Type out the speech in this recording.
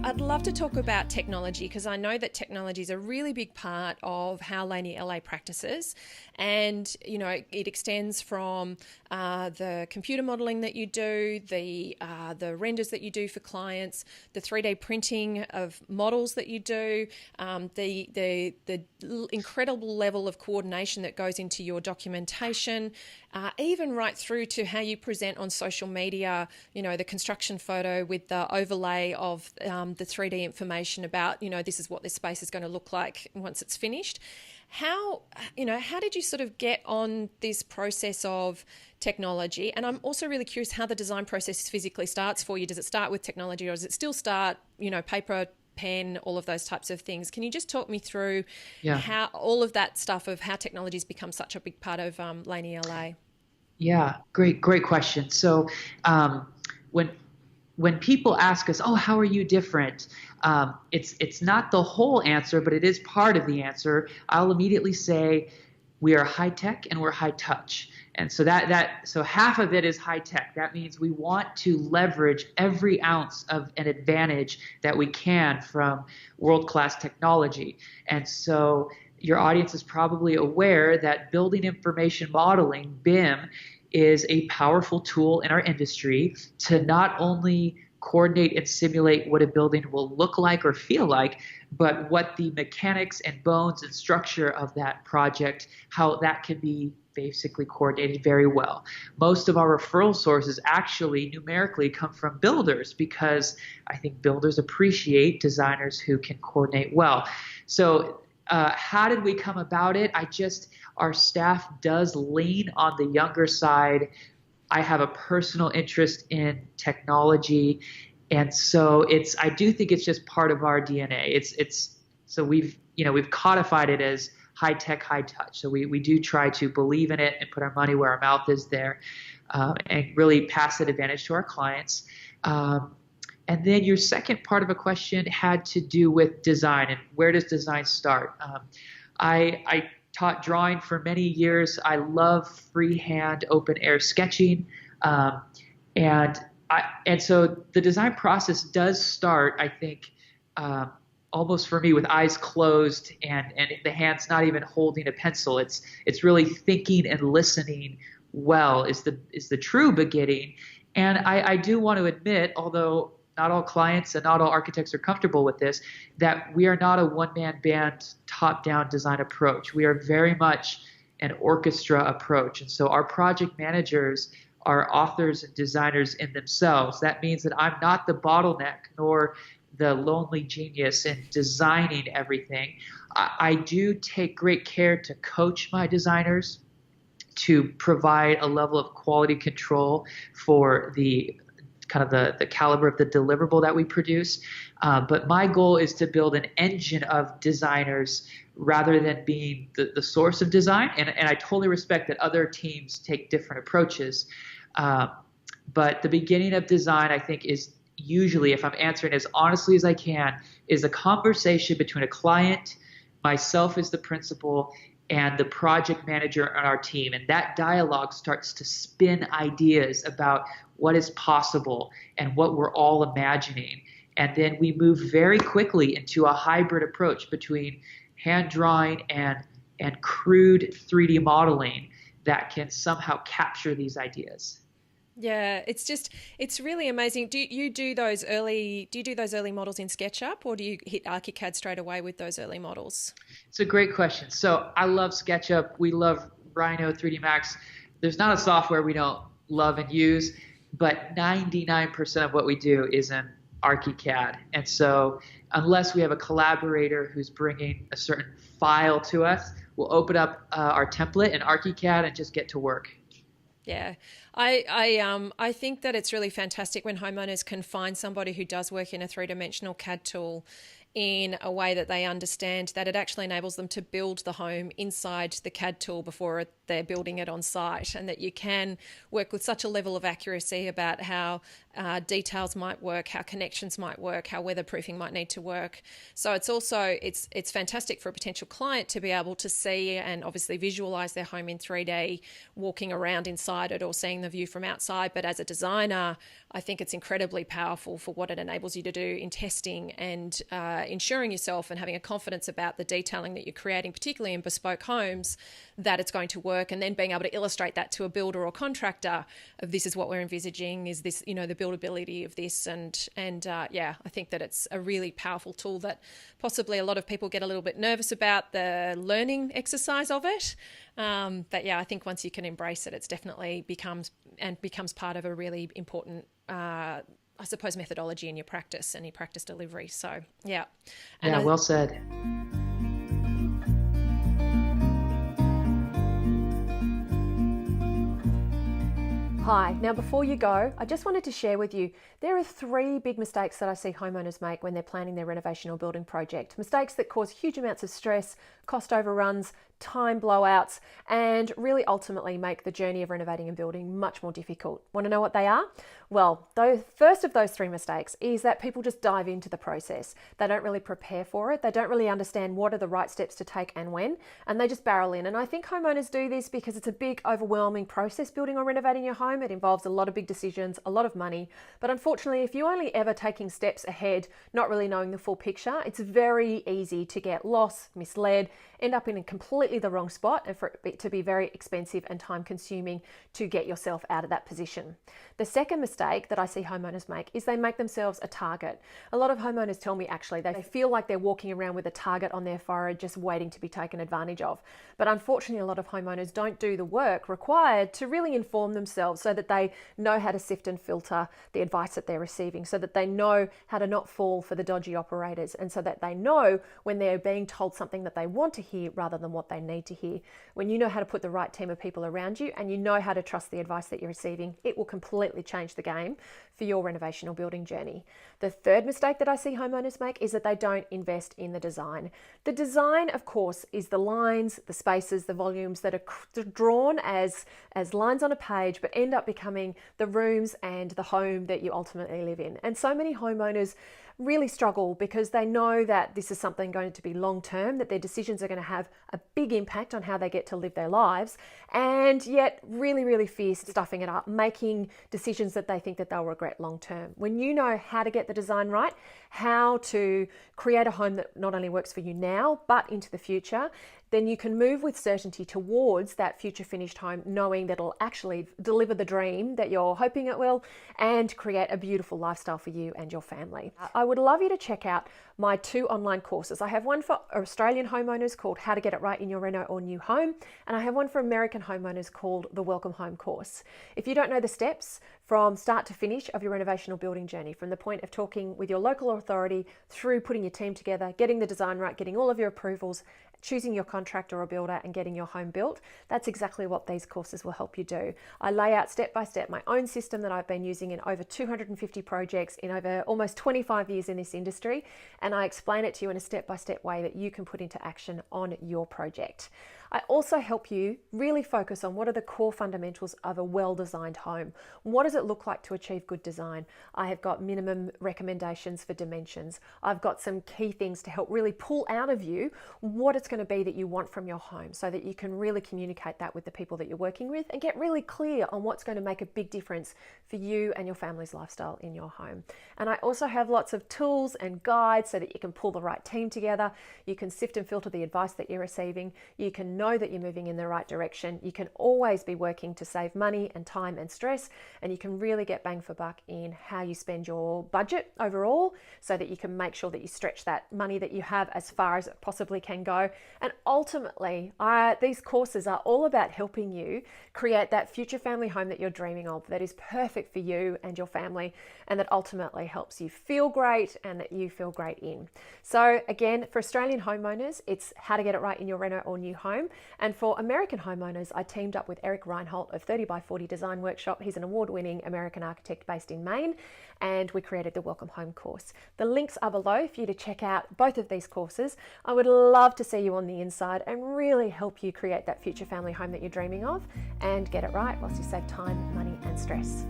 I'd love to talk about technology because I know that technology is a really big part of how Laney LA practices. And, you know, it extends from the computer modelling that you do, the renders that you do for clients, the 3D printing of models that you do, the incredible level of coordination that goes into your documentation, even right through to how you present on social media, you know, the construction photo with the overlay of the 3D information about, you know, this is what this space is going to look like once it's finished. How did you sort of get on this process of technology? And I'm also really curious how the design process physically starts for you. Does it start with technology or does it still start, you know, paper, pen, all of those types of things? Can you just talk me through how all of that stuff of how technology's become such a big part of Laney LA? Yeah, great question. So when when people ask us, "Oh, how are you different?" It's not the whole answer, but it is part of the answer. I'll immediately say we are high tech and we're high touch. And so so half of it is high tech. That means we want to leverage every ounce of an advantage that we can from world-class technology. And so your audience is probably aware that building information modeling, BIM, is a powerful tool in our industry to not only coordinate and simulate what a building will look like or feel like, but what the mechanics and bones and structure of that project, how that can be basically coordinated very well. Most of our referral sources actually numerically come from builders because I think builders appreciate designers who can coordinate well. So how did we come about it? Our staff does lean on the younger side. I have a personal interest in technology. And so I do think it's just part of our DNA. So we've codified it as high tech, high touch. So we do try to believe in it and put our money where our mouth is there, and really pass that advantage to our clients. And then your second part of a question had to do with design and where does design start? I taught drawing for many years. I love freehand open air sketching. And so the design process does start, I think, almost for me with eyes closed and the hands not even holding a pencil. It's really thinking and listening well is the true beginning. And I do want to admit, although not all clients and not all architects are comfortable with this, that we are not a one-man band top-down design approach. We are very much an orchestra approach. And so our project managers are authors and designers in themselves. That means that I'm not the bottleneck nor the lonely genius in designing everything. I do take great care to coach my designers to provide a level of quality control for the caliber of the deliverable that we produce. But my goal is to build an engine of designers rather than being the source of design. And I totally respect that other teams take different approaches. But the beginning of design, I think, is usually, if I'm answering as honestly as I can, is a conversation between a client, myself as the principal, and the project manager on our team. And that dialogue starts to spin ideas about what is possible and what we're all imagining. And then we move very quickly into a hybrid approach between hand drawing and crude 3D modeling that can somehow capture these ideas. Yeah, it's really amazing. Do you do those early models in SketchUp or do you hit ArchiCAD straight away with those early models? It's a great question. So I love SketchUp. We love Rhino 3D Max. There's not a software we don't love and use, but 99% of what we do is in ArchiCAD. And so unless we have a collaborator who's bringing a certain file to us, we'll open up our template in ArchiCAD and just get to work. Yeah, I think that it's really fantastic when homeowners can find somebody who does work in a three-dimensional CAD tool in a way that they understand that it actually enables them to build the home inside the CAD tool before they're building it on site, and that you can work with such a level of accuracy about how details might work, how connections might work, how weatherproofing might need to work. So it's also it's fantastic for a potential client to be able to see and obviously visualize their home in 3D, walking around inside it or seeing the view from outside. But as a designer, I think it's incredibly powerful for what it enables you to do in testing and ensuring yourself and having a confidence about the detailing that you're creating, particularly in bespoke homes, that it's going to work, and then being able to illustrate that to a builder or contractor of this is what we're envisaging, is this, the buildability of this, and I think that it's a really powerful tool that possibly a lot of people get a little bit nervous about the learning exercise of it. But yeah, I think once you can embrace it, it's definitely becomes part of a really important I suppose methodology in your practice and your practice delivery. So yeah. And well said. Hi, now before you go, I just wanted to share with you, there are 3 big mistakes that I see homeowners make when they're planning their renovation or building project. Mistakes that cause huge amounts of stress, cost overruns, time blowouts, and really ultimately make the journey of renovating and building much more difficult. Want to know what they are? Well, the first of those 3 mistakes is that people just dive into the process. They don't really prepare for it. They don't really understand what are the right steps to take and when, and they just barrel in. And I think homeowners do this because it's a big, overwhelming process building or renovating your home. It involves a lot of big decisions, a lot of money. But unfortunately, if you're only ever taking steps ahead, not really knowing the full picture, it's very easy to get lost, misled, end up in a completely the wrong spot, and for it to be very expensive and time consuming to get yourself out of that position. The second mistake that I see homeowners make is they make themselves a target. A lot of homeowners tell me actually they feel like they're walking around with a target on their forehead just waiting to be taken advantage of. But unfortunately, a lot of homeowners don't do the work required to really inform themselves so that they know how to sift and filter the advice that they're receiving, so that they know how to not fall for the dodgy operators, and so that they know when they're being told something that they want to hear rather than what they need to hear. When you know how to put the right team of people around you and you know how to trust the advice that you're receiving, it will completely change the game for your renovation or building journey. The third mistake that I see homeowners make is that they don't invest in the design. The design, of course, is the lines, the spaces, the volumes that are drawn as lines on a page, but end up becoming the rooms and the home that you ultimately live in. And so many homeowners really struggle because they know that this is something going to be long term, that their decisions are going to have a big impact on how they get to live their lives, and yet really fear stuffing it up, making decisions that they think that they'll regret long term. When you know how to get the design right, how to create a home that not only works for you now but into the future, then you can move with certainty towards that future finished home, knowing that it'll actually deliver the dream that you're hoping it will and create a beautiful lifestyle for you and your family. I would love you to check out my 2 online courses. I have one for Australian homeowners called How to Get It Right in Your Reno or New Home, and I have one for American homeowners called the Welcome Home course. If you don't know the steps from start to finish of your renovation or building journey, from the point of talking with your local authority through putting your team together, getting the design right, getting all of your approvals, choosing your contractor or builder and getting your home built, that's exactly what these courses will help you do. I lay out step by step my own system that I've been using in over 250 projects in over almost 25 years in this industry, and I explain it to you in a step-by-step way that you can put into action on your project. I also help you really focus on what are the core fundamentals of a well-designed home. What does it look like to achieve good design? I have got minimum recommendations for dimensions. I've got some key things to help really pull out of you what it's going to be that you want from your home, so that you can really communicate that with the people that you're working with and get really clear on what's going to make a big difference for you and your family's lifestyle in your home. And I also have lots of tools and guides so that you can pull the right team together. You can sift and filter the advice that you're receiving. You can know that you're moving in the right direction. You can always be working to save money and time and stress, and you can really get bang for buck in how you spend your budget overall, so that you can make sure that you stretch that money that you have as far as it possibly can go. And ultimately, these courses are all about helping you create that future family home that you're dreaming of, that is perfect for you and your family, and that ultimately helps you feel great and that you feel great in. So again, for Australian homeowners, it's How to Get It Right in Your Reno or New Home. home. And for American homeowners, I teamed up with Eric Reinholdt of 30 by 40 Design Workshop. He's an award-winning American architect based in Maine, and we created the Welcome Home course. The links are below for you to check out both of these courses. I would love to see you on the inside and really help you create that future family home that you're dreaming of and get it right whilst you save time, money and stress.